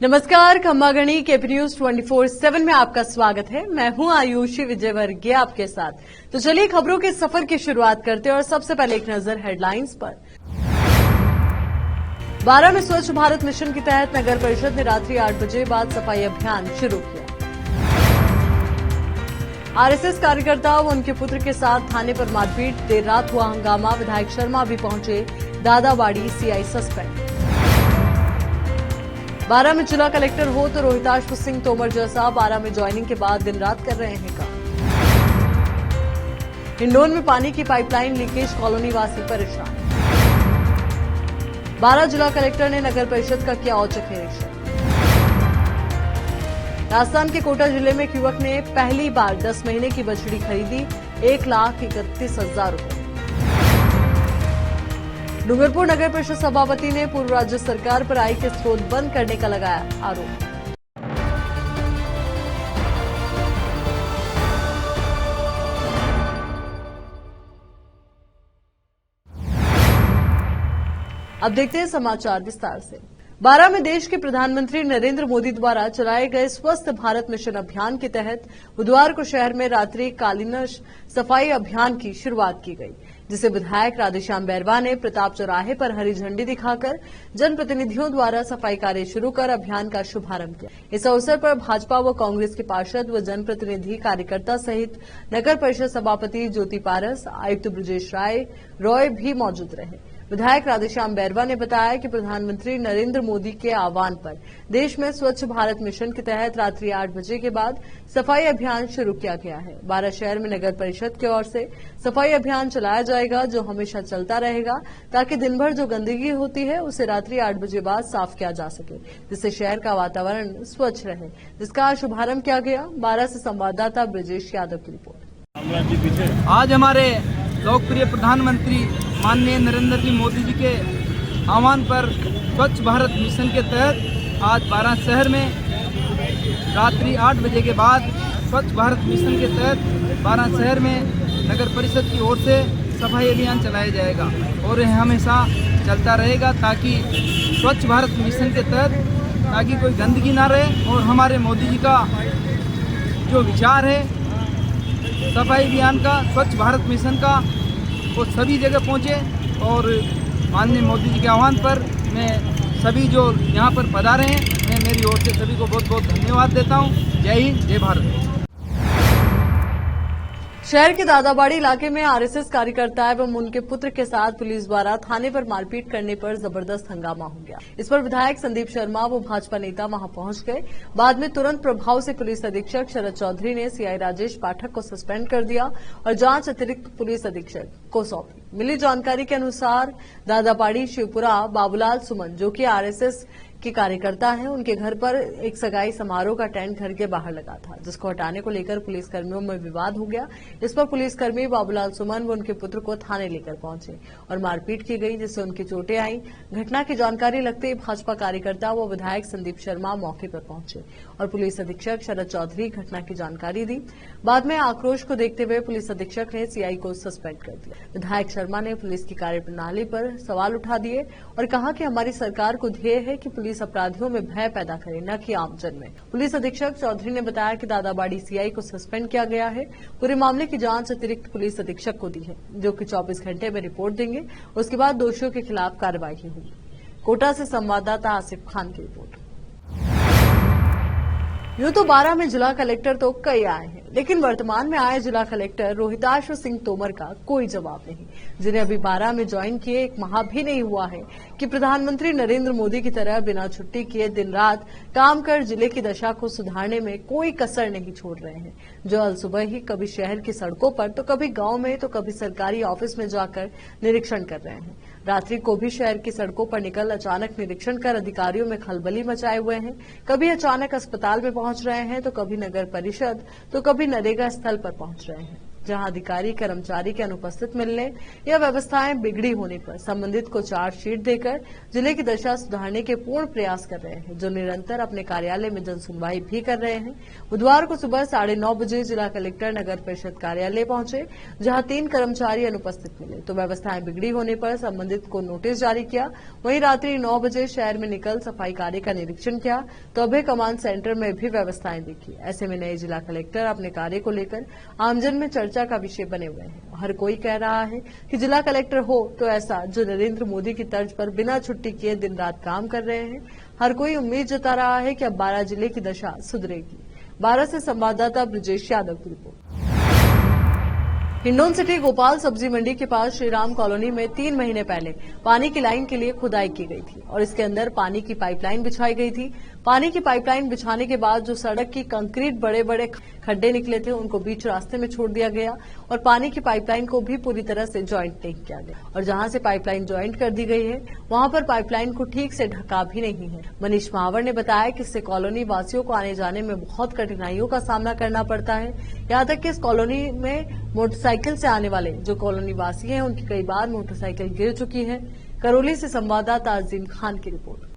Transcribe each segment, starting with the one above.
नमस्कार, खम्मागणी KP news 24/7 में आपका स्वागत है। मैं हूं आयुषी विजयवर्गीय आपके साथ। तो चलिए खबरों के सफर की शुरुआत करते हैं और सबसे पहले एक नजर हेडलाइंस पर। 12 में स्वच्छ भारत मिशन के तहत नगर परिषद ने रात्रि 8 बजे बाद सफाई अभियान शुरू किया। आरएसएस कार्यकर्ता व उनके पुत्र के साथ थाने पर मारपीट, देर रात हुआ हंगामा, विधायक शर्मा भी पहुंचे, दादाबाड़ी सीआई सस्पेंड। 12 में जिला कलेक्टर हो तो रोहिताश सिंह तोमर जैसा 12 में ज्वाइनिंग के बाद दिन रात कर रहे हैं काम। हिंडोन में पानी की पाइपलाइन लीकेज, कॉलोनी वासी परेशान। 12 जिला कलेक्टर ने नगर परिषद का किया औचक निरीक्षण। राजस्थान के कोटा जिले में एक युवक ने पहली बार 10 महीने की बछड़ी खरीदी, 1,31,000 रुपए। डूंगरपुर नगर परिषद सभापति ने पूर्व राज्य सरकार पर आय के स्रोत बंद करने का लगाया आरोप। अब देखते हैं समाचार विस्तार से। 12 में देश के प्रधानमंत्री नरेंद्र मोदी द्वारा चलाए गए स्वस्थ भारत मिशन अभियान के तहत बुधवार को शहर में रात्रिकालीन सफाई अभियान की शुरुआत की गई, जिसे विधायक राधेश्याम बैरवा ने प्रताप चौराहे पर हरी झंडी दिखाकर जनप्रतिनिधियों द्वारा सफाई कार्य शुरू कर अभियान का शुभारंभ किया। इस अवसर पर भाजपा व कांग्रेस के पार्षद व जनप्रतिनिधि कार्यकर्ता सहित नगर परिषद सभापति ज्योति पारस, आयुक्त ब्रजेश रॉय भी मौजूद रहे। विधायक राधेश्याम बैरवा ने बताया कि प्रधानमंत्री नरेंद्र मोदी के आह्वान पर देश में स्वच्छ भारत मिशन के तहत रात्रि 8 बजे के बाद सफाई अभियान शुरू किया गया है। 12 शहर में नगर परिषद की ओर से सफाई अभियान चलाया जाएगा, जो हमेशा चलता रहेगा, ताकि दिन भर जो गंदगी होती है उसे रात्रि 8 बजे बाद साफ किया जा सके, जिससे शहर का वातावरण स्वच्छ रहे, जिसका शुभारंभ किया गया। 12 से संवाददाता ब्रजेश यादव की रिपोर्ट। आज हमारे लोकप्रिय प्रधानमंत्री माननीय नरेंद्र जी मोदी जी के आह्वान पर स्वच्छ भारत मिशन के तहत आज 12 शहर में रात्रि 8 बजे के बाद स्वच्छ भारत मिशन के तहत 12 शहर में नगर परिषद की ओर से सफाई अभियान चलाया जाएगा और यह हमेशा चलता रहेगा, ताकि स्वच्छ भारत मिशन के तहत ताकि कोई गंदगी ना रहे और हमारे मोदी जी का जो विचार है सफाई अभियान का, स्वच्छ भारत मिशन का, वो सभी जगह पहुंचे। और माननीय मोदी जी के आह्वान पर मैं सभी जो यहाँ पर पधारे हैं, मैं मेरी ओर से सभी को बहुत बहुत धन्यवाद देता हूँ। जय हिंद, जय भारत। शहर के दादाबाड़ी इलाके में आरएसएस कार्यकर्ता एवं उनके पुत्र के साथ पुलिस द्वारा थाने पर मारपीट करने पर जबरदस्त हंगामा हो गया। इस पर विधायक संदीप शर्मा व भाजपा नेता वहां पहुंच गए। बाद में तुरंत प्रभाव से पुलिस अधीक्षक शरद चौधरी ने सीआई राजेश पाठक को सस्पेंड कर दिया और जांच अतिरिक्त पुलिस अधीक्षक को सौंपी। मिली जानकारी के अनुसार दादाबाड़ी शिवपुरा बाबूलाल सुमन, जो कि आरएसएस के कार्यकर्ता हैं, उनके घर पर एक सगाई समारोह का टेंट घर के बाहर लगा था, जिसको हटाने को लेकर पुलिसकर्मियों में विवाद हो गया। इस पर पुलिसकर्मी बाबूलाल सुमन व उनके पुत्र को थाने लेकर पहुंचे और मारपीट की गई, जिससे उनकी चोटें आईं। घटना की जानकारी लगते ही भाजपा कार्यकर्ता व विधायक संदीप शर्मा मौके पर पहुंचे और पुलिस अधीक्षक शरद चौधरी घटना की जानकारी दी। बाद में आक्रोश को देखते हुए पुलिस अधीक्षक ने सीआई को सस्पेंड कर दिया। विधायक शर्मा ने पुलिस की कार्यप्रणाली पर सवाल उठा दिए और कहा कि हमारी सरकार को ध्येय है कि पुलिस अपराधियों में भय पैदा करे, न कि आमजन में। पुलिस अधीक्षक चौधरी ने बताया कि दादाबाड़ी सीआई को सस्पेंड किया गया है। पूरे मामले की जांच अतिरिक्त पुलिस अधीक्षक को दी है, जो कि 24 घंटे में रिपोर्ट देंगे। उसके बाद दोषियों के खिलाफ कार्रवाई होगी। कोटा से संवाददाता आसिफ खान की रिपोर्ट। यूं तो 12 में जिला कलेक्टर तो कई आए हैं, लेकिन वर्तमान में आए जिला कलेक्टर रोहिताश सिंह तोमर का कोई जवाब नहीं, जिन्हें अभी 12 में ज्वाइन किए 1 माह भी नहीं हुआ है कि प्रधानमंत्री नरेंद्र मोदी की तरह बिना छुट्टी किए दिन रात काम कर जिले की दशा को सुधारने में कोई कसर नहीं छोड़ रहे हैं। जो अल सुबह ही कभी शहर की सड़कों पर तो कभी गांव में तो कभी सरकारी ऑफिस में जाकर निरीक्षण कर रहे हैं। रात्रि को भी शहर की सड़कों पर निकल अचानक निरीक्षण कर अधिकारियों में खलबली मचाए हुए हैं। कभी अचानक अस्पताल में पहुंच रहे हैं तो कभी नगर परिषद तो कभी नरेगा स्थल पर पहुंच रहे हैं, जहां अधिकारी कर्मचारी के अनुपस्थित मिलने या व्यवस्थाएं बिगड़ी होने पर संबंधित को चार्जशीट देकर जिले की दशा सुधारने के पूर्ण प्रयास कर रहे हैं, जो निरंतर अपने कार्यालय में जन सुनवाई भी कर रहे हैं। बुधवार को सुबह 9:30 बजे जिला कलेक्टर नगर परिषद कार्यालय पहुंचे, जहां 3 कर्मचारी अनुपस्थित मिले तो व्यवस्थाएं बिगड़ी होने पर संबंधित को नोटिस जारी किया। वहीं रात्रि 9 बजे शहर में निकल सफाई कार्य का निरीक्षण किया तो अभय कमांड सेंटर में भी व्यवस्थाएं देखी। ऐसे में नए जिला कलेक्टर अपने कार्य को लेकर आमजन में चर्चा का विषय बने हुए हैं। हर कोई कह रहा है कि जिला कलेक्टर हो तो ऐसा जो नरेंद्र मोदी की तर्ज पर बिना छुट्टी किए दिन रात काम कर रहे हैं। हर कोई उम्मीद जता रहा है कि अब 12 जिले की दशा सुधरेगी। 12 से संवाददाता ब्रजेश यादव की रिपोर्ट। हिंडौन सिटी गोपाल सब्जी मंडी के पास श्रीराम कॉलोनी में 3 महीने पहले पानी की लाइन के लिए खुदाई की गई थी और इसके अंदर पानी की पाइपलाइन बिछाई गई थी। पानी की पाइपलाइन बिछाने के बाद जो सड़क की कंक्रीट बड़े बड़े खड्डे निकले थे उनको बीच रास्ते में छोड़ दिया गया और पानी की पाइपलाइन को भी पूरी तरह से ज्वाइंट नहीं किया गया और जहां से पाइपलाइन ज्वाइंट कर दी गई है वहां पर पाइपलाइन को ठीक से ढका भी नहीं है। मनीष महावर ने बताया कि इससे कॉलोनी वासियों को आने जाने में बहुत कठिनाइयों का सामना करना पड़ता है। यहाँ तक कि इस कॉलोनी में मोटरसाइकिल से आने वाले जो कॉलोनी वासी हैं उनकी कई बार मोटरसाइकिल गिर चुकी है। करौली से संवाददाता अजीम खान की रिपोर्ट।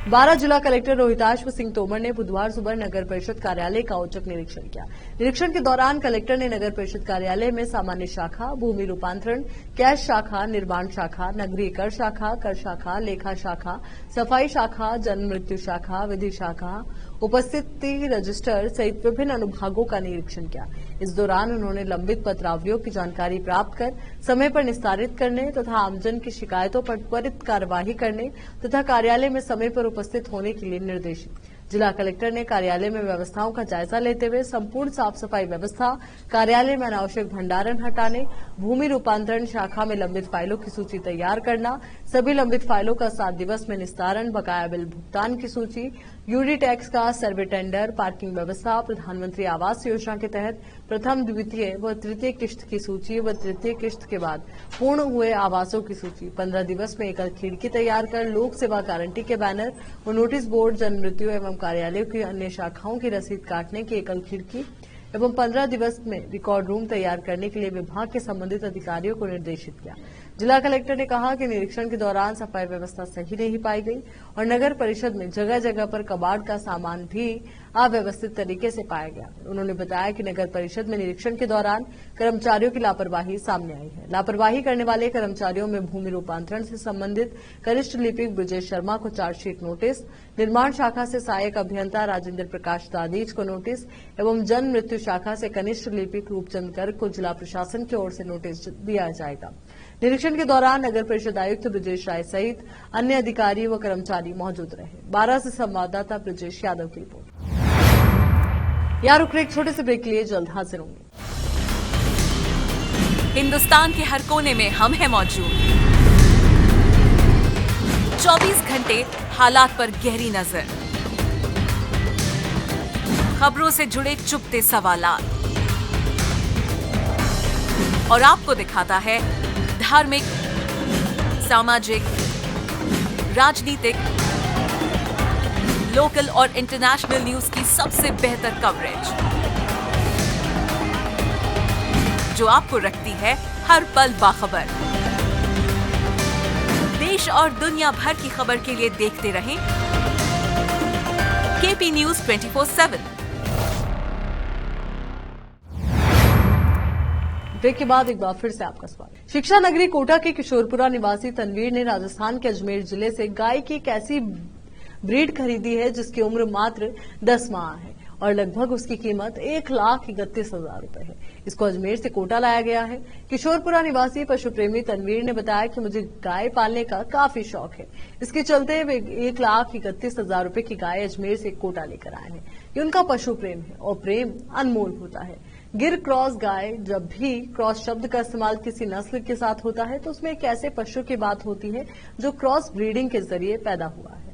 12 जिला कलेक्टर रोहिताश्व सिंह तोमर ने बुधवार सुबह नगर परिषद कार्यालय का औचक निरीक्षण किया। निरीक्षण के दौरान कलेक्टर ने नगर परिषद कार्यालय में सामान्य शाखा, भूमि रूपांतरण, कैश शाखा, निर्माण शाखा, नगरीय कर शाखा, लेखा शाखा, सफाई शाखा, जन्म मृत्यु शाखा, विधि शाखा, उपस्थिति रजिस्टर सहित विभिन्न अनुभागों का निरीक्षण किया। इस दौरान उन्होंने लंबित पत्रावलियों की जानकारी प्राप्त कर समय पर निस्तारित करने तथा आमजन की शिकायतों पर त्वरित कार्यवाही करने तथा कार्यालय में समय पर उपस्थित होने के लिए निर्देशित। जिला कलेक्टर ने कार्यालय में व्यवस्थाओं का जायजा लेते हुए संपूर्ण साफ सफाई व्यवस्था, कार्यालय में अनावश्यक भंडारण हटाने, भूमि रूपांतरण शाखा में लंबित फाइलों की सूची तैयार करना, सभी लंबित फाइलों का 7 दिवस में निस्तारण, बकाया बिल भुगतान की सूची, यूडी टैक्स का सर्वे टेंडर, पार्किंग व्यवस्था, प्रधानमंत्री आवास योजना के तहत प्रथम, द्वितीय व तृतीय किश्त की सूची व तृतीय किश्त के बाद पूर्ण हुए आवासों की सूची, 15 दिवस में एकल खिड़की तैयार कर लोक सेवा गारंटी के बैनर व नोटिस बोर्ड, जन्म मृत्यु एवं कार्यालयों की अन्य शाखाओं की रसीद काटने की एकल खिड़की एवं 15 दिवस में रिकॉर्ड रूम तैयार करने के लिए विभाग के संबंधित अधिकारियों को निर्देशित किया। जिला कलेक्टर ने कहा कि निरीक्षण के दौरान सफाई व्यवस्था सही नहीं पाई गई और नगर परिषद में जगह जगह पर कबाड़ का सामान भी अव्यवस्थित तरीके से पाया गया। उन्होंने बताया कि नगर परिषद में निरीक्षण के दौरान कर्मचारियों की लापरवाही सामने आई है। लापरवाही करने वाले कर्मचारियों में भूमि रूपांतरण से संबंधित कनिष्ठ लिपिक ब्रजेश शर्मा को चार्जशीट नोटिस, निर्माण शाखा से सहायक अभियंता राजेंद्र प्रकाश दादीज को नोटिस एवं जन्म मृत्यु शाखा से कनिष्ठ लिपिक रूपचंद गर्ग को जिला प्रशासन की ओर से नोटिस दिया जाएगा। निरीक्षण के दौरान नगर परिषद आयुक्त ब्रजेश राय सहित अन्य अधिकारी व कर्मचारी मौजूद रहे। 12 से संवाददाता ब्रजेश यादव की रिपोर्ट। यहाँ रुक रहे एक छोटे से ब्रेक के लिए, जल्द हाजिर होंगे। हिंदुस्तान के हर कोने में हम हैं मौजूद। 24 घंटे हालात पर गहरी नजर, खबरों से जुड़े चुपते सवालात और आपको दिखाता है धार्मिक, सामाजिक, राजनीतिक, लोकल और इंटरनेशनल न्यूज की सबसे बेहतर कवरेज जो आपको रखती है हर पल बाखबर। देश और दुनिया भर की खबर के लिए देखते रहें केपी न्यूज 24/7। ब्रेक के बाद एक बार फिर से आपका स्वागत। शिक्षा नगरी कोटा के किशोरपुरा निवासी तनवीर ने राजस्थान के अजमेर जिले से गाय की एक ऐसी ब्रीड खरीदी है जिसकी उम्र मात्र 10 माह है और लगभग उसकी कीमत 1,31,000 रुपए है। इसको अजमेर से कोटा लाया गया है। किशोरपुरा निवासी पशु प्रेमी तनवीर ने बताया कि मुझे गाय पालने का काफी शौक है, इसके चलते वे 1,31,000 रुपए की गाय अजमेर से कोटा लेकर आए हैं। ये उनका पशु प्रेम है और प्रेम अनमोल होता है। गिर क्रॉस गाय, जब भी क्रॉस शब्द का इस्तेमाल किसी नस्ल के साथ होता है तो उसमें एक ऐसे पशु की बात होती है जो क्रॉस ब्रीडिंग के जरिए पैदा हुआ है।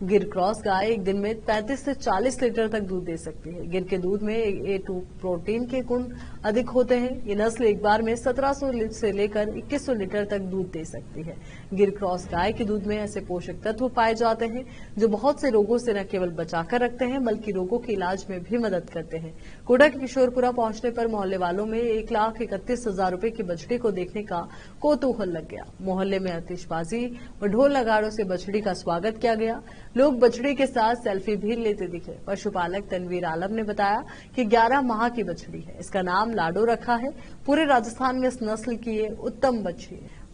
गिर क्रॉस गाय एक दिन में 35 से 40 लीटर तक दूध दे सकती है। गिर के दूध में A2 प्रोटीन के गुण अधिक होते हैं। ये नस्ल एक बार में 1700 से लेकर 2100 लीटर तक दूध दे सकती है। गिर क्रॉस गाय के दूध में ऐसे पोषक तत्व पाए जाते हैं जो बहुत से रोगों से न केवल बचाकर रखते हैं बल्कि रोगों के इलाज में भी मदद करते हैं। कोटा के किशोरपुरा पहुंचने पर मोहल्ले वालों में 1,31,000 रुपए की बछड़ी को देखने का कौतूहल लग गया। मोहल्ले में आतिशबाजी और ढोल नगाड़ों से बछड़ी का स्वागत किया गया। लोग बछड़ी के साथ सेल्फी भी लेते दिखे। पशुपालक तनवीर आलम ने बताया कि 11 माह की बछड़ी है। इसका नाम लाडो रखा है। पूरे राजस्थान में इस नस्ल की ये उत्तम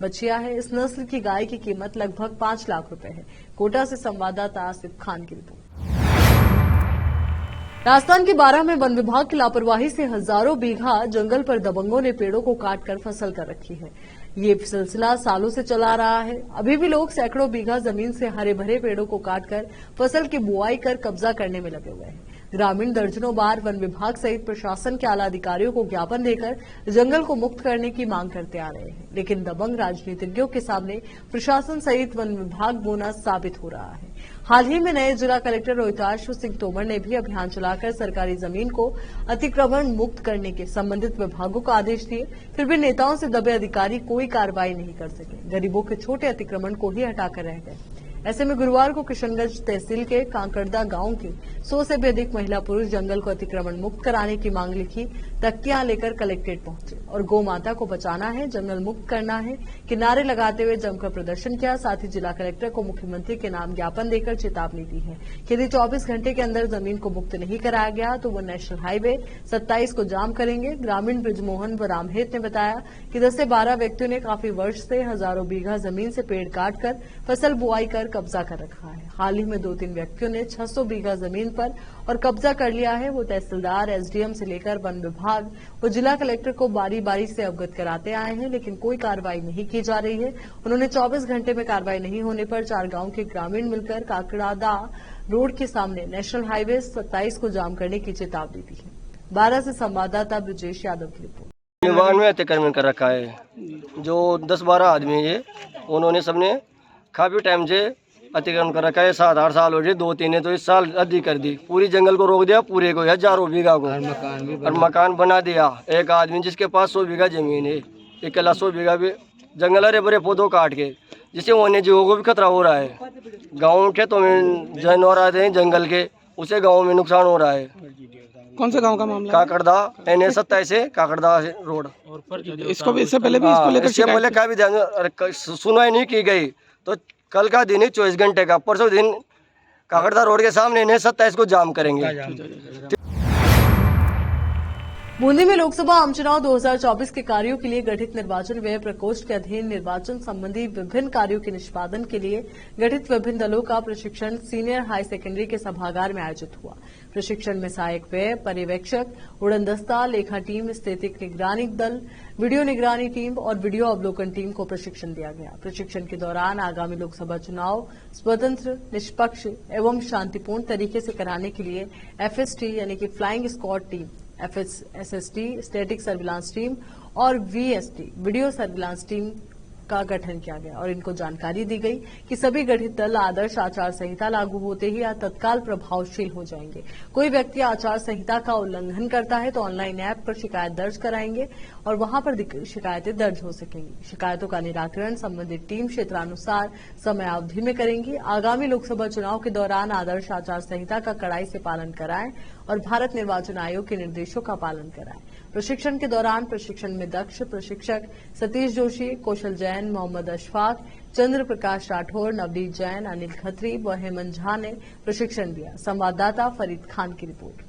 बछिया है। इस नस्ल की गाय की कीमत लगभग 5 लाख रुपए है। कोटा से संवाददाता आसिफ खान की रिपोर्ट। राजस्थान के बारां में वन विभाग की लापरवाही से हजारों बीघा जंगल पर दबंगों ने पेड़ों को काटकर फसल कर रखी है। ये सिलसिला सालों से चला रहा है। अभी भी लोग सैकड़ों बीघा जमीन से हरे भरे पेड़ों को काटकर फसल की बुआई कर कब्जा करने में लगे हुए हैं। ग्रामीण दर्जनों बार वन विभाग सहित प्रशासन के आला अधिकारियों को ज्ञापन देकर जंगल को मुक्त करने की मांग करते आ रहे हैं, लेकिन दबंग राजनीतिज्ञों के सामने प्रशासन सहित वन विभाग बोना साबित हो रहा है। हाल ही में नए जिला कलेक्टर रोहिताश सिंह तोमर ने भी अभियान चलाकर सरकारी जमीन को अतिक्रमण मुक्त करने के संबंधित विभागों को आदेश दिए, फिर भी नेताओं से दबे अधिकारी कोई कार्रवाई नहीं कर सके। गरीबों के छोटे अतिक्रमण को ही हटाकर रह गए। ऐसे में गुरुवार को किशनगंज तहसील के कांकड़दा गांव के 100 से भी अधिक महिला पुरुष जंगल को अतिक्रमण मुक्त कराने की मांग लिखी तख्तियां लेकर कलेक्ट्रेट पहुंचे और गौ माता को बचाना है, जंगल मुक्त करना है कि नारे लगाते हुए जमकर प्रदर्शन किया। साथ ही जिला कलेक्टर को मुख्यमंत्री के नाम ज्ञापन देकर चेतावनी दी है कि यदि 24 घंटे के अंदर जमीन को मुक्त नहीं कराया गया तो वो नेशनल हाईवे 27 को जाम करेंगे। ग्रामीण ब्रिजमोहन व रामहेत ने बताया कि 10 से 12 व्यक्तियों ने काफी वर्ष से हजारों बीघा जमीन से पेड़ काटकर फसल बुआई कर कब्जा कर रखा है। हाल ही में 2-3 व्यक्तियों ने 600 बीघा जमीन पर और कब्जा कर लिया है। वो तहसीलदार, एसडीएम से लेकर वन विभाग वो जिला कलेक्टर को बारी बारी से अवगत कराते आए हैं, लेकिन कोई कार्रवाई नहीं की जा रही है। उन्होंने 24 घंटे में कार्रवाई नहीं होने पर 4 गांव के ग्रामीण मिलकर काकड़ादा रोड के सामने नेशनल हाईवे 27 को जाम करने की चेतावनी दी है। 12 से संवाददाता ब्रजेश यादव की रिपोर्ट। विभाग में अतिक्रमण कर रखा है। जो 10-12 आदमी है उन्होंने सबने काफी टाइम से अतिक्रमण कर रखा है। 7-8 साल हो गए। 2-3 ने तो इस साल अधिक कर दी। पूरी जंगल को रोक दिया, पूरे को हजारों बीघा को और मकान बना दिया। एक आदमी जिसके पास 100 बीघा जमीन है, अकेला 100 बीघा भी जंगल हरे भरे पौधों काट के, जिससे वन्य जीवों को भी खतरा हो रहा है। गाँव खेतों में जानवर आते हैं जंगल के, उसे गाँव में नुकसान हो रहा है। कौन से गांव का मामला? काकड़दा NH 27 से काकड़दा रोड। इसको भी इससे पहले भी इसको लेकर इससे पहले का भी ध्यान सुनवाई नहीं की गई। तो कल का दिन ही 24 घंटे का, परसों दिन काकड़दा रोड के सामने NH 27 को जाम करेंगे। बूंदी में लोकसभा आम चुनाव 2024 के कार्यों के लिए गठित निर्वाचन व्यय प्रकोष्ठ के अधीन निर्वाचन संबंधी विभिन्न कार्यों के निष्पादन के लिए गठित विभिन्न दलों का प्रशिक्षण सीनियर हाई सेकेंडरी के सभागार में आयोजित हुआ। प्रशिक्षण में सहायक व्यय पर्यवेक्षक, उड़नदस्ता, लेखा टीम, स्थितिक निगरानी दल, वीडियो निगरानी टीम और वीडियो अवलोकन टीम को प्रशिक्षण दिया गया। प्रशिक्षण के दौरान आगामी लोकसभा चुनाव स्वतंत्र, निष्पक्ष एवं शांतिपूर्ण तरीके से कराने के लिए FST यानी कि flying squad team, SST static surveillance team और VST वीडियो सर्विलांस टीम का गठन किया गया और इनको जानकारी दी गई कि सभी गठित दल आदर्श आचार संहिता लागू होते ही या तत्काल प्रभावशील हो जाएंगे। कोई व्यक्ति आचार संहिता का उल्लंघन करता है तो ऑनलाइन ऐप पर शिकायत दर्ज कराएंगे और वहां पर शिकायतें दर्ज हो सकेंगी। शिकायतों का निराकरण संबंधित टीम क्षेत्रानुसार समय अवधि में करेंगी। आगामी लोकसभा चुनाव के दौरान आदर्श आचार संहिता का कड़ाई से पालन कराएं और भारत निर्वाचन आयोग के निर्देशों का पालन कराएं। प्रशिक्षण के दौरान प्रशिक्षण में दक्ष प्रशिक्षक सतीश जोशी, कौशल जैन, मोहम्मद अशफाक, चंद्र प्रकाश राठौर, नवनीत जैन, अनिल खत्री व हेमंत झा ने प्रशिक्षण दिया। संवाददाता फरीद खान की रिपोर्ट।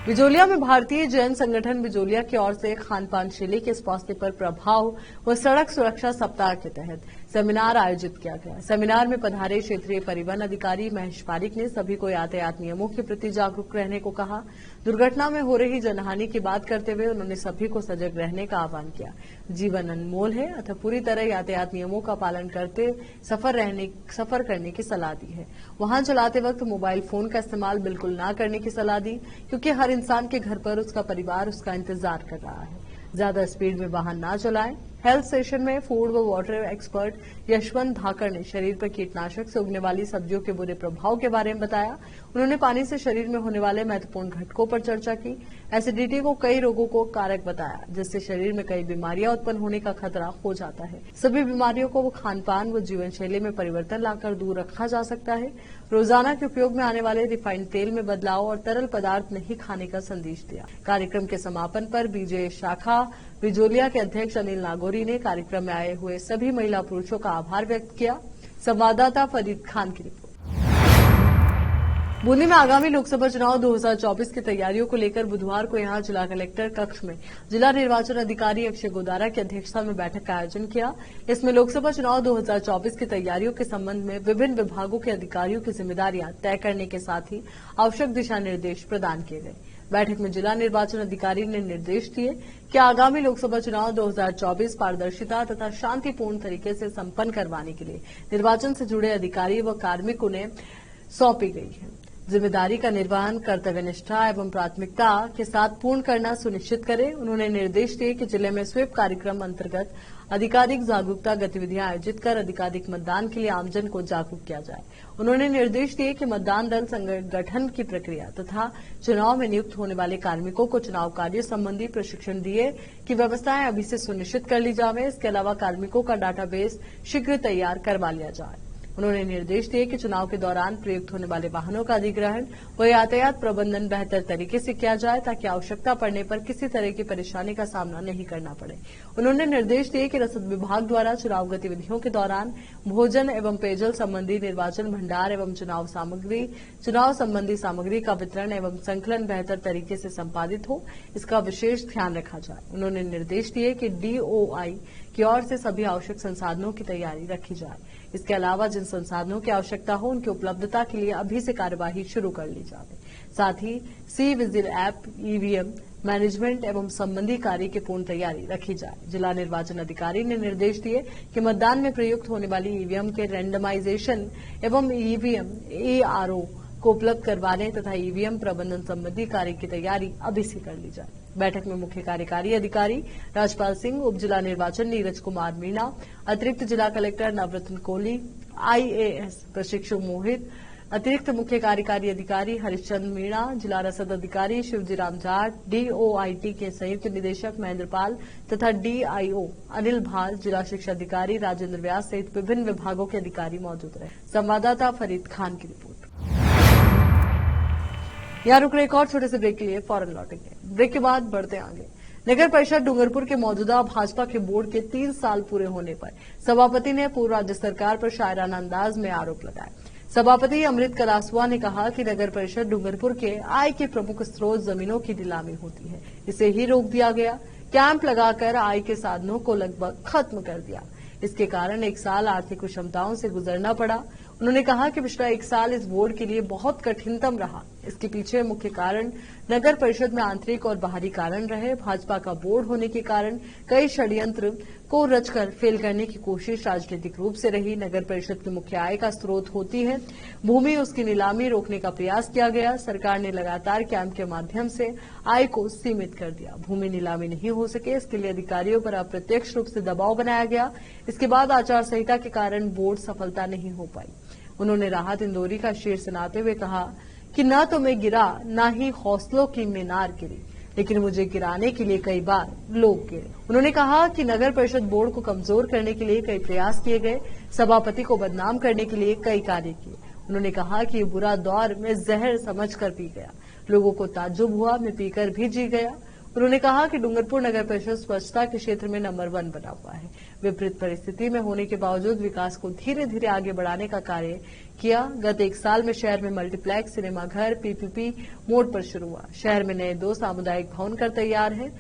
बिजोलिया में भारतीय जैन संगठन बिजोलिया की ओर से खान पान शैली के स्वास्थ्य पर प्रभाव व सड़क सुरक्षा सप्ताह के तहत सेमिनार आयोजित किया गया। सेमिनार में पधारे क्षेत्रीय परिवहन अधिकारी महेश पारिक ने सभी को यातायात नियमों के प्रति जागरूक रहने को कहा। दुर्घटना में हो रही जनहानि की बात करते हुए उन्होंने सभी को सजग रहने का आह्वान किया। जीवन अनमोल है अतः पूरी तरह यातायात नियमों का पालन करते सफर करने की सलाह दी है। वाहन चलाते वक्त मोबाइल फोन का इस्तेमाल बिल्कुल न करने की सलाह दी, क्योंकि हर इंसान के घर पर उसका परिवार उसका इंतजार कर रहा है। ज्यादा स्पीड में वाहन ना चलाएं। हेल्थ सेशन में फूड व वाटर एक्सपर्ट यशवंत धाकड़ ने शरीर पर कीटनाशक से उगने वाली सब्जियों के बुरे प्रभाव के बारे में बताया। उन्होंने पानी से शरीर में होने वाले महत्वपूर्ण घटकों पर चर्चा की। एसिडिटी को कई रोगों को कारक बताया, जिससे शरीर में कई बीमारियां उत्पन्न होने का खतरा हो जाता है। सभी बीमारियों को खान पान व जीवन शैली में परिवर्तन लाकर दूर रखा जा सकता है। रोजाना के उपयोग में आने वाले रिफाइंड तेल में बदलाव और तरल पदार्थ नहीं खाने का संदेश दिया। कार्यक्रम के समापन पर बीजे शाखा बिजोलिया के अध्यक्ष अनिल नागौरी ने कार्यक्रम में आए हुए सभी महिला पुरुषों का आभार व्यक्त किया। संवाददाता फरीद खान की रिपोर्ट। बूंदी में आगामी लोकसभा चुनाव 2024 की तैयारियों को लेकर बुधवार को यहां जिला कलेक्टर कक्ष में जिला निर्वाचन अधिकारी अक्षय गोदारा की अध्यक्षता में बैठक का आयोजन किया। इसमें लोकसभा चुनाव 2024 की तैयारियों के संबंध में विभिन्न विभागों के अधिकारियों की जिम्मेदारियां तय करने के साथ ही आवश्यक दिशा निर्देश प्रदान किए गए। बैठक में जिला निर्वाचन अधिकारी ने निर्देश दिए कि आगामी लोकसभा चुनाव 2024 पारदर्शिता तथा शांतिपूर्ण तरीके से संपन्न करवाने के लिए निर्वाचन से जुड़े अधिकारी व कार्मिकों ने सौंपी गई है। जिम्मेदारी का निर्वहन कर्तव्यनिष्ठा एवं प्राथमिकता के साथ पूर्ण करना सुनिश्चित करें। उन्होंने निर्देश दिए कि जिले में स्वीप कार्यक्रम अंतर्गत अधिकाधिक जागरूकता गतिविधियां आयोजित कर अधिकाधिक मतदान के लिए आमजन को जागरूक किया जाए। उन्होंने निर्देश दिए कि मतदान दल संगठन की प्रक्रिया तथा चुनाव में नियुक्त होने वाले कार्मिकों को चुनाव कार्य संबंधी प्रशिक्षण दिए कि व्यवस्थाएं अभी से सुनिश्चित कर ली जाए। इसके अलावा कार्मिकों का डाटाबेस शीघ्र तैयार करवा लिया जाए। उन्होंने निर्देश दिए कि चुनाव के दौरान प्रयुक्त होने वाले वाहनों का अधिग्रहण व यातायात प्रबंधन बेहतर तरीके से किया जाए ताकि आवश्यकता पड़ने पर किसी तरह की परेशानी का सामना नहीं करना पड़े। उन्होंने निर्देश दिए कि रसद विभाग द्वारा चुनाव गतिविधियों के दौरान भोजन एवं पेयजल संबंधी निर्वाचन भंडार एवं चुनाव संबंधी सामग्री का वितरण एवं संकलन बेहतर तरीके से संपादित हो, इसका विशेष ध्यान रखा जाए। उन्होंने निर्देश दिए कि डीओआई की ओर से सभी आवश्यक संसाधनों की तैयारी रखी जाए। इसके अलावा जिन संसाधनों की आवश्यकता हो उनकी उपलब्धता के लिए अभी से कार्यवाही शुरू कर ली जाए। साथ ही C vigil app, EVM management एवं संबंधी कार्य की पूर्ण तैयारी रखी जाए। जिला निर्वाचन अधिकारी ने निर्देश दिए कि मतदान में प्रयुक्त होने वाली ईवीएम के रैंडमाइजेशन एवं ईवीएम एआरओ को उपलब्ध करवाने तथा ईवीएम प्रबंधन संबंधी कार्य की तैयारी अभी से कर ली जाए। बैठक में मुख्य कार्यकारी अधिकारी राजपाल सिंह, उप जिला निर्वाचन नीरज कुमार मीणा, अतिरिक्त जिला कलेक्टर नवरत्न कोहली, आईएएस प्रशिक्षु मोहित, अतिरिक्त मुख्य कार्यकारी अधिकारी हरिश्चंद्र मीणा, जिला रसद अधिकारी शिवजी राम जाट, डीओआईटी के संयुक्त निदेशक महेंद्र पाल तथा डीआईओ अनिल भाल, जिला शिक्षा अधिकारी राजेंद्र व्यास सहित विभिन्न विभागों के अधिकारी मौजूद रहे। संवाददाता फरीद खान की रिपोर्ट। यहाँ रुक रहे एक और छोटे से ब्रेक के लिए फौरन लौटेंगे। ब्रेक के बाद बढ़ते आगे। नगर परिषद डूंगरपुर के मौजूदा भाजपा के बोर्ड के 3 साल पूरे होने पर सभापति ने पूर्व राज्य सरकार पर शायराना अंदाज में आरोप लगाया। सभापति अमृत कलासुआ ने कहा कि नगर परिषद डूंगरपुर के आय के प्रमुख स्रोत जमीनों की नीलामी होती है, इसे ही रोक दिया गया। कैंप लगाकर आय के साधनों को लगभग खत्म कर दिया। इसके कारण 1 साल आर्थिक विषमताओं से गुजरना पड़ा। उन्होंने कहा कि पिछला 1 साल इस बोर्ड के लिए बहुत कठिनतम रहा। इसके पीछे मुख्य कारण नगर परिषद में आंतरिक और बाहरी कारण रहे। भाजपा का बोर्ड होने के कारण कई षड्यंत्र को रचकर फेल करने की कोशिश राजनीतिक रूप से रही। नगर परिषद की मुख्य आय का स्रोत होती है भूमि, उसकी नीलामी रोकने का प्रयास किया गया। सरकार ने लगातार कैंप के माध्यम से आय को सीमित कर दिया। भूमि नीलामी नहीं हो सके, इसके लिए अधिकारियों पर अप्रत्यक्ष रूप से दबाव बनाया गया। इसके बाद आचार संहिता के कारण बोर्ड सफलता नहीं हो पाई। उन्होंने राहत इंदौरी का शेर सुनाते हुए कहा कि न तो मैं गिरा, न ही हौसलों की मीनार गिरी, लेकिन मुझे गिराने के लिए कई बार लोग गिरे। उन्होंने कहा कि नगर परिषद बोर्ड को कमजोर करने के लिए कई प्रयास किए गए, सभापति को बदनाम करने के लिए कई कार्य किए। उन्होंने कहा कि ये बुरा दौर मैं जहर समझकर पी गया, लोगों को ताज्जुब हुआ, मैं पीकर भी जी गया। उन्होंने कहा कि डूंगरपुर नगर परिषद स्वच्छता के क्षेत्र में नंबर 1 बना हुआ है। विपरीत परिस्थिति में होने के बावजूद विकास को धीरे धीरे आगे बढ़ाने का कार्य किया। गत 1 साल में शहर में मल्टीप्लेक्स, सिनेमाघर, पीपीपी मोड पर शुरू हुआ। शहर में नए 2 सामुदायिक भवन कर तैयार है।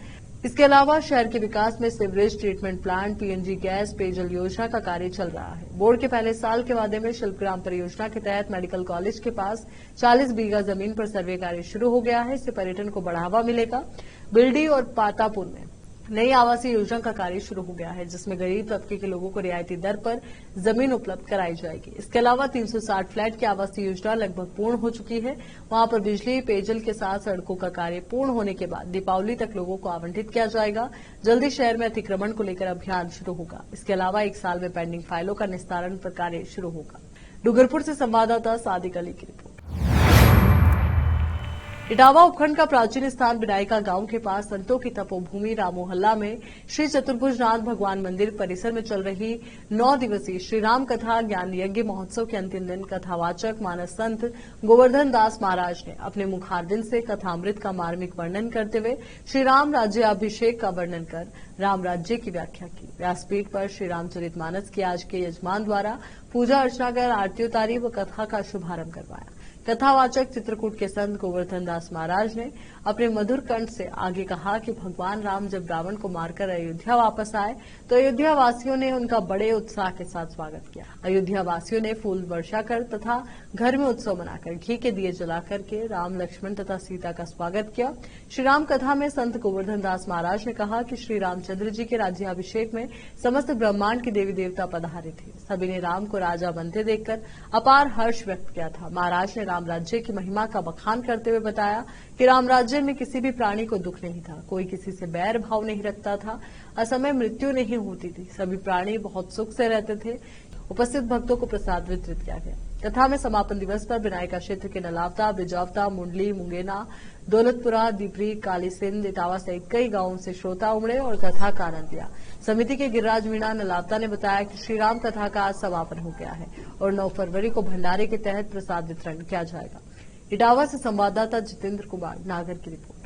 इसके अलावा शहर के विकास में sewerage treatment plant, PNG gas, पेयजल योजना का कार्य चल रहा है। बोर्ड के पहले साल के वादे में शिल्पग्राम परियोजना के तहत मेडिकल कॉलेज के पास 40 बीघा जमीन पर सर्वे कार्य शुरू हो गया है। इससे पर्यटन को बढ़ावा मिलेगा। बिल्डी और पातापुर में नई आवासीय योजना का कार्य शुरू हो गया है, जिसमें गरीब तबके के लोगों को रियायती दर पर जमीन उपलब्ध कराई जाएगी। इसके अलावा 360 फ्लैट की आवासीय योजना लगभग पूर्ण हो चुकी है। वहां पर बिजली, पेयजल के साथ सड़कों का कार्य पूर्ण होने के बाद दीपावली तक लोगों को आवंटित किया जाएगा। जल्दी शहर में अतिक्रमण को लेकर अभियान शुरू होगा। इसके अलावा 1 साल में पेंडिंग फाइलों का निस्तारण पर कार्य शुरू होगा। डूंगरपुर से संवाददाता सादिक अली की रिपोर्ट। इटावा उपखंड का प्राचीन स्थान विनायका गांव के पास संतों की तपोभूमि राम मोहल्ला में श्री चतुर्भुजनाथ भगवान मंदिर परिसर में चल रही 9 दिवसीय श्री राम कथा ज्ञान यज्ञ महोत्सव के अंतिम दिन कथावाचक मानस संत गोवर्धन दास महाराज ने अपने मुखारबिंद से कथामृत का मार्मिक वर्णन करते हुए श्री राम राज्याभिषेक का वर्णन कर राम राज्य की व्याख्या की। व्यासपीठ पर श्री रामचरितमानस की आज के यजमान द्वारा पूजा अर्चना कर आरती उतारी व कथा का शुभारंभ करवाया। कथावाचक चित्रकूट के संत गोवर्धन दास महाराज ने अपने मधुर कंठ से आगे कहा कि भगवान राम जब रावण को मारकर अयोध्या वापस आए तो अयोध्या वासियों ने उनका बड़े उत्साह के साथ स्वागत किया। अयोध्या वासियों ने फूल वर्षा कर तथा घर में उत्सव मनाकर घी के दिए जलाकर के राम, लक्ष्मण तथा सीता का स्वागत किया। श्री राम कथा में संत गोवर्धन दास महाराज ने कहा कि श्री रामचंद्र जी के राज्याभिषेक में समस्त ब्रह्मांड के देवी देवता पधारे थे। सभी ने राम को राजा बनते देखकर अपार हर्ष व्यक्त किया था। महाराज ने राम राज्य की महिमा का बखान करते हुए बताया कि राम राज्य में किसी भी प्राणी को दुख नहीं था, कोई किसी से बैर भाव नहीं रखता था, असमय मृत्यु नहीं होती थी, सभी प्राणी बहुत सुख से रहते थे। उपस्थित भक्तों को प्रसाद वितरित किया गया। कथा में समापन दिवस पर विनायका क्षेत्र के नलावता, बिजौवता, मुंडली, मुंगेना, दौलतपुरा, दिपरी, कालीसिंध, इटावा सहित कई गांवों से श्रोता उमड़े और कथा का आनंद लिया। समिति के गिरिराज मीणा नलावता ने बताया कि श्री राम कथा का आज समापन हो गया है और 9 फरवरी को भंडारे के तहत प्रसाद वितरण किया जाएगा। इटावा से संवाददाता जितेंद्र कुमार नागर की रिपोर्ट।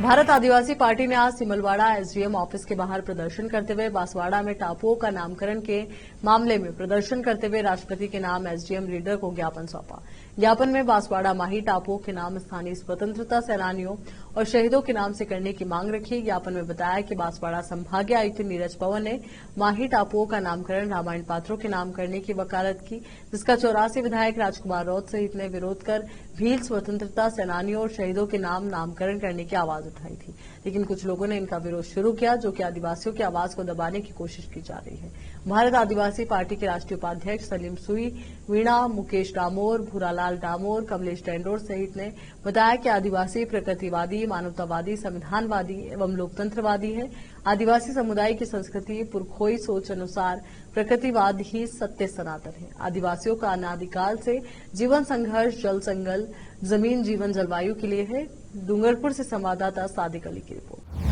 भारत आदिवासी पार्टी ने आज सिमलवाड़ा एसडीएम ऑफिस के बाहर प्रदर्शन करते हुए बांसवाड़ा में टापुओं का नामकरण के मामले में प्रदर्शन करते हुए राष्ट्रपति के नाम एसडीएम रीडर को ज्ञापन सौंपा। ज्ञापन में बांसवाड़ा माही टापुओं के नाम स्थानीय स्वतंत्रता सेनानियों और शहीदों के नाम से करने की मांग रखी। ज्ञापन में बताया कि बांसवाड़ा संभागीय आयुक्त नीरज पवन ने माही टापुओं का नामकरण रामायण पात्रों के नाम करने की वकालत की, जिसका 84 विधायक राजकुमार रौत सहित ने विरोध कर भील स्वतंत्रता सेनानियों और शहीदों के नामकरण करने की आवाज उठाई थी। लेकिन कुछ लोगों ने इनका विरोध शुरू किया, जो कि आदिवासियों की आवाज को दबाने की कोशिश की जा रही है। भारत आदिवासी पार्टी के राष्ट्रीय उपाध्यक्ष सलीम सुई, वीणा, मुकेश डामोर, भूरालाल डामोर, कमलेश टेंडोर सहित ने बताया कि आदिवासी प्रकृतिवादी, मानवतावादी, संविधानवादी एवं लोकतंत्रवादी है। आदिवासी समुदाय की संस्कृति पुरखोई सोच अनुसार प्रकृतिवाद ही सत्य सनातन है। आदिवासियों का अनादिकाल से जीवन संघर्ष जल संगल, जमीन, जीवन, जलवायु के लिए है। डूंगरपुर से संवाददाता सादिक अली की रिपोर्ट।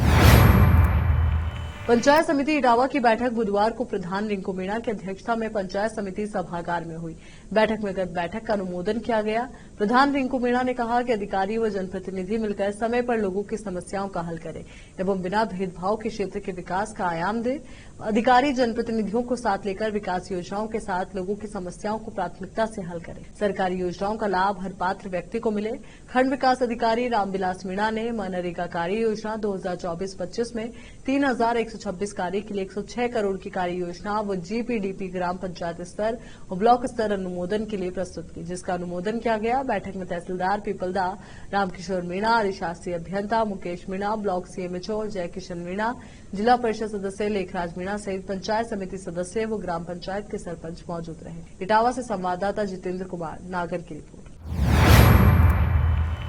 पंचायत समिति इटावा की बैठक बुधवार को प्रधान रिंकू मीणा की अध्यक्षता में पंचायत समिति सभागार में हुई। बैठक में गत बैठक का अनुमोदन किया गया। प्रधान रिंकू मीणा ने कहा कि अधिकारी व जनप्रतिनिधि मिलकर समय पर लोगों की समस्याओं का हल करें एवं बिना भेदभाव के क्षेत्र के विकास का आयाम दें। अधिकारी जनप्रतिनिधियों को साथ लेकर विकास योजनाओं के साथ लोगों की समस्याओं को प्राथमिकता से हल करें। सरकारी योजनाओं का लाभ हर पात्र व्यक्ति को मिले। खंड विकास अधिकारी रामविलास मीणा ने मनरेगा कार्य योजना 2024-25 में 3126 कार्य के लिए 106 करोड़ की कार्य योजना व जीपीडीपी ग्राम पंचायत स्तर और ब्लॉक स्तर अनुमोदन के लिए प्रस्तुत की, जिसका अनुमोदन किया गया। बैठक में तहसीलदार पीपलदा रामकिशोर मीणा, अधिशासी अभियंता मुकेश मीणा, ब्लॉक सीएमएचओ जय किशन मीणा, जिला परिषद सदस्य लेखराज मीणा सहित पंचायत समिति सदस्य व ग्राम पंचायत के सरपंच मौजूद रहे। इटावा से संवाददाता जितेंद्र कुमार नागर की रिपोर्ट।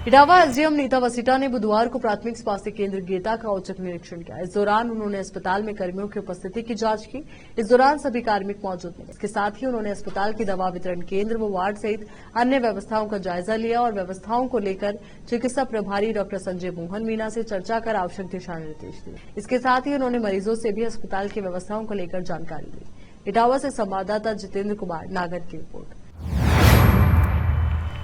इटावा एसडीएम नीता वसीटा ने बुधवार को प्राथमिक स्वास्थ्य केंद्र गेता का औचक निरीक्षण किया। इस दौरान उन्होंने अस्पताल में कर्मियों की उपस्थिति की जांच की। इस दौरान सभी कार्मिक मौजूद मिले। इसके साथ ही उन्होंने अस्पताल की दवा वितरण केंद्र व वार्ड सहित अन्य व्यवस्थाओं का जायजा लिया और व्यवस्थाओं को लेकर चिकित्सा प्रभारी डॉक्टर संजय मोहन मीणा से चर्चा कर आवश्यक दिशा निर्देश दिए। इसके साथ ही उन्होंने मरीजों से भी अस्पताल की व्यवस्थाओं को लेकर जानकारी ली। इटावा से संवाददाता जितेंद्र कुमार नागर की रिपोर्ट।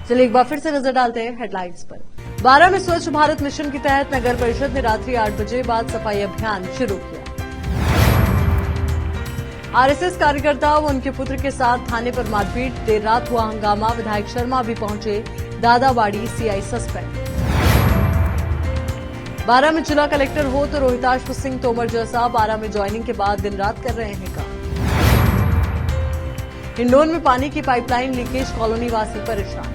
चलिए एक बार फिर से नजर डालते हैं हेडलाइंस पर। 12 में स्वच्छ भारत मिशन के तहत नगर परिषद ने रात्रि 8 बजे बाद सफाई अभियान शुरू किया। आरएसएस कार्यकर्ता व उनके पुत्र के साथ थाने पर मारपीट, देर रात हुआ हंगामा, विधायक शर्मा भी पहुंचे, दादाबाड़ी सीआई सस्पेंड। 12 में जिला कलेक्टर हो तो रोहिताश सिंह तोमर जैसा 12 में ज्वाइनिंग के बाद दिन रात कर रहे हैं काम। हिंडोन में पानी की पाइपलाइन लीकेज, कॉलोनी वासी परेशान।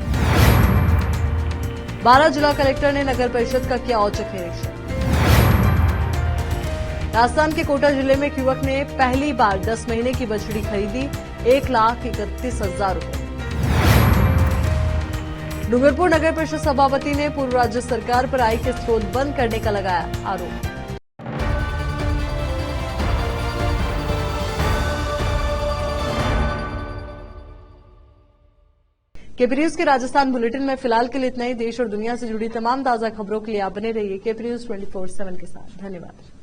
12 जिला कलेक्टर ने नगर परिषद का किया औचक निरीक्षण। राजस्थान के कोटा जिले में एक युवक ने पहली बार 10 महीने की बछड़ी खरीदी, 1,31,000 रुपए। डूंगरपुर नगर परिषद सभापति ने पूर्व राज्य सरकार पर आय के स्रोत बंद करने का लगाया आरोप। केपी न्यूज के राजस्थान बुलेटिन में फिलहाल के लिए इतना ही। देश और दुनिया से जुड़ी तमाम ताजा खबरों के लिए आप बने रहिए केपी न्यूज 24/7 के साथ। धन्यवाद।